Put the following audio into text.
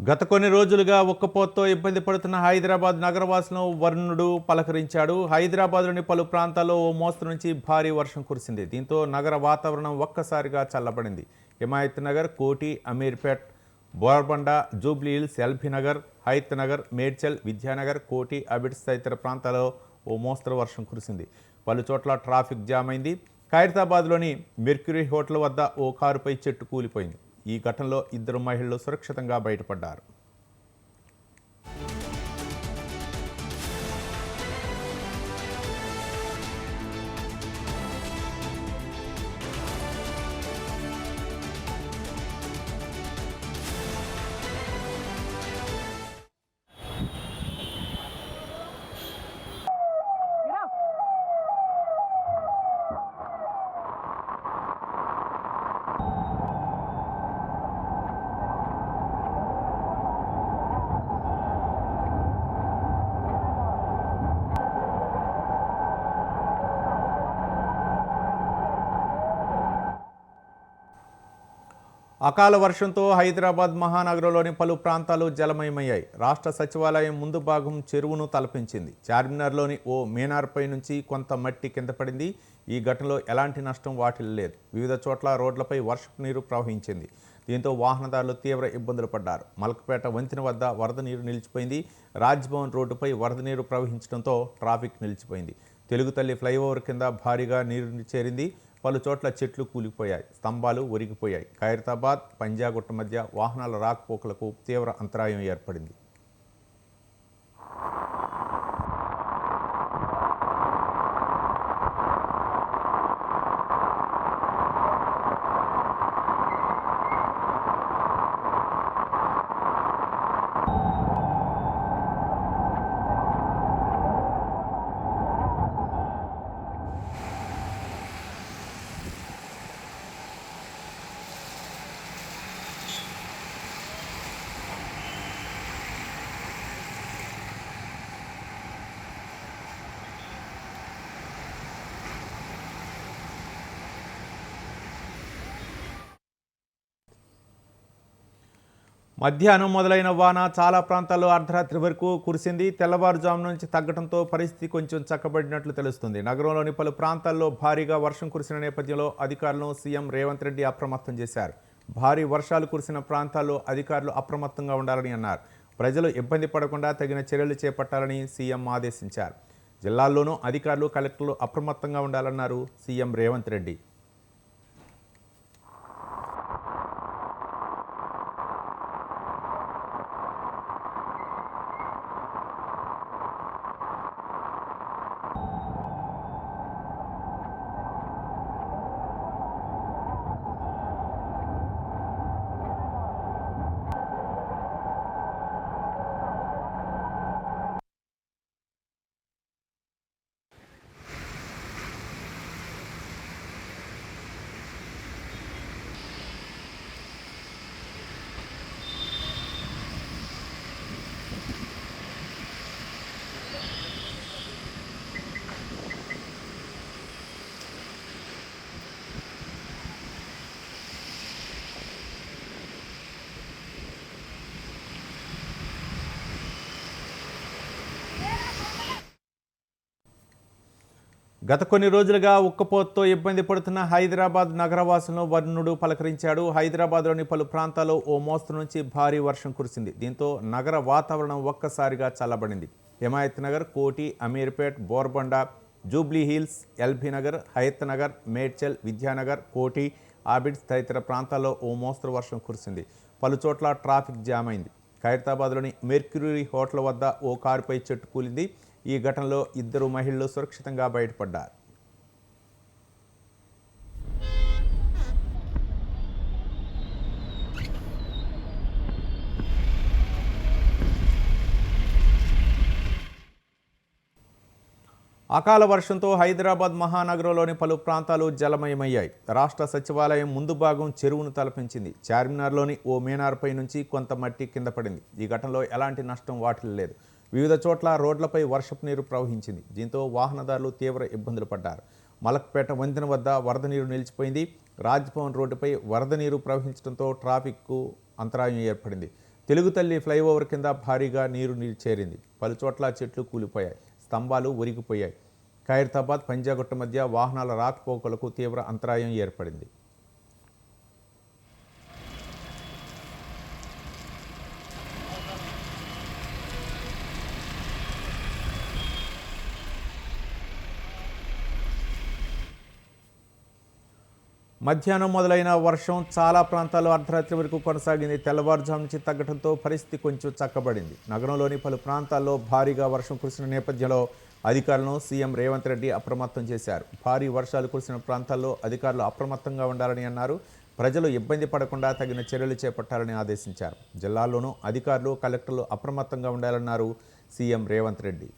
గత కొన్ని రోజులుగా ఉక్కపోతతో ఇబ్బంది పడుతున్న హైదరాబాద్ నగరవాసులను వరుణుడు పలకరించాడు. హైదరాబాద్లోని పలు ప్రాంతాల్లో ఓ మోస్తరు నుంచి భారీ వర్షం కురిసింది. దీంతో నగర వాతావరణం ఒక్కసారిగా చల్లబడింది. Himayat Nagar, Koti, Ameerpet, Borabanda, Jubilee Hills, LB Nagar, Hayath Nagar, Medchal, Vidyanagar, Koti, Abids తదితర ప్రాంతాల్లో ఓ మోస్తరు వర్షం కురిసింది. పలు చోట్ల ట్రాఫిక్ జామ్ అయింది. ఖైరతాబాద్లోని మెర్క్యూరీ హోటల్ వద్ద ఓ కారుపై చెట్టు కూలిపోయింది. ఈ ఘటనలో ఇద్దరు మహిళలు సురక్షితంగా బయటపడ్డారు. అకాల వర్షంతో హైదరాబాద్ మహానగరంలోని పలు ప్రాంతాలు జలమయమయ్యాయి. రాష్ట్ర సచివాలయం ముందు భాగం చెరువును తలపించింది. చార్మినార్లోని ఓ మీనార్పై నుంచి కొంత మట్టి కింద పడింది. ఈ ఘటనలో ఎలాంటి నష్టం వాటిల్లలేదు. వివిధ చోట్ల రోడ్లపై వర్షపు నీరు ప్రవహించింది. దీంతో వాహనదారులు తీవ్ర ఇబ్బందులు పడ్డారు. మలక్పేట వంతెన వద్ద వరద నీరు నిలిచిపోయింది. రాజ్భవన్ రోడ్డుపై వరద నీరు ప్రవహించడంతో ట్రాఫిక్ నిలిచిపోయింది. తెలుగు తల్లి ఫ్లైఓవర్ కింద భారీగా నీరు చేరింది. పలు చోట్ల చెట్లు కూలిపోయాయి, స్తంభాలు ఒరిగిపోయాయి. ఖైరతాబాద్, పంజాగుట్ట మధ్య వాహనాల రాకపోకలకు తీవ్ర అంతరాయం ఏర్పడింది. మధ్యాహ్నం మొదలైన వాన చాలా ప్రాంతాల్లో అర్ధరాత్రి వరకు కురిసింది. తెల్లవారుజాము నుంచి తగ్గడంతో పరిస్థితి కొంచెం చక్కబడినట్లు తెలుస్తుంది. నగరంలోని పలు ప్రాంతాల్లో భారీగా వర్షం కురిసిన నేపథ్యంలో అధికారులను సీఎం రేవంత్ రెడ్డి అప్రమత్తం చేశారు. భారీ వర్షాలు కురిసిన ప్రాంతాల్లో అధికారులు అప్రమత్తంగా ఉండాలని అన్నారు. ప్రజలు ఇబ్బంది పడకుండా తగిన చర్యలు చేపట్టాలని సీఎం ఆదేశించారు. జిల్లాల్లోనూ అధికారులు, కలెక్టర్లు అప్రమత్తంగా ఉండాలన్నారు సీఎం రేవంత్ రెడ్డి. గత కొన్ని రోజులుగా ఉక్కపోతతో ఇబ్బంది పడుతున్న హైదరాబాద్ నగరవాసులను వరుణుడు పలకరించాడు. హైదరాబాద్లోని పలు ప్రాంతాల్లో ఓ మోస్తరు నుంచి భారీ వర్షం కురిసింది. దీంతో నగర వాతావరణం ఒక్కసారిగా చల్లబడింది. Himayat Nagar, Koti, Ameerpet, Borabanda, Jubilee Hills, LB Nagar, Hayath Nagar, Medchal, Vidyanagar, Koti, Abids తదితర ప్రాంతాల్లో ఓ మోస్తరు వర్షం కురిసింది. పలు చోట్ల ట్రాఫిక్ జామ్ అయింది. ఖైరతాబాద్లోని మెర్క్యూరీ హోటల్ వద్ద ఓ కారుపై చెట్టు కూలింది. ఈ ఘటనలో ఇద్దరు మహిళలు సురక్షితంగా బయటపడ్డారు. అకాల వర్షంతో హైదరాబాద్ మహానగరంలోని పలు ప్రాంతాలు జలమయమయ్యాయి. రాష్ట్ర సచివాలయం ముందు భాగం చెరువును తలపించింది. చార్మినార్లోని ఓ మీనార్పై నుంచి కొంత మట్టి కింద పడింది. ఈ ఘటనలో ఎలాంటి నష్టం వాటిల్లలేదు. వివిధ చోట్ల రోడ్లపై వర్షపు నీరు ప్రవహించింది. దీంతో వాహనదారులు తీవ్ర ఇబ్బందులు పడ్డారు. మలక్పేట వంతెన వద్ద వరద నీరు నిలిచిపోయింది. రాజ్భవన్ రోడ్డుపై వరద నీరు ప్రవహించడంతో ట్రాఫిక్కు అంతరాయం ఏర్పడింది. తెలుగుతల్లి ఫ్లైఓవర్ కింద భారీగా నీరు చేరింది. పలుచోట్ల చెట్లు కూలిపోయాయి, స్తంభాలు ఒరిగిపోయాయి. ఖైరతాబాద్ పంజాగుట్ట మధ్య వాహనాల రాకపోకలకు తీవ్ర అంతరాయం ఏర్పడింది. మధ్యాహ్నం మొదలైన వర్షం చాలా ప్రాంతాల్లో అర్ధరాత్రి వరకు కొనసాగింది. తెల్లవారుజాము నుంచి తగ్గడంతో పరిస్థితి కొంచెం చక్కబడింది. నగరంలోని పలు ప్రాంతాల్లో భారీగా వర్షం కురిసిన నేపథ్యంలో అధికారులను సీఎం రేవంత్ రెడ్డి అప్రమత్తం చేశారు. భారీ వర్షాలు కురిసిన ప్రాంతాల్లో అధికారులు అప్రమత్తంగా ఉండాలని అన్నారు. ప్రజలు ఇబ్బంది పడకుండా తగిన చర్యలు చేపట్టాలని ఆదేశించారు. జిల్లాల్లోనూ అధికారులు, కలెక్టర్లు అప్రమత్తంగా ఉండాలన్నారు సీఎం రేవంత్ రెడ్డి.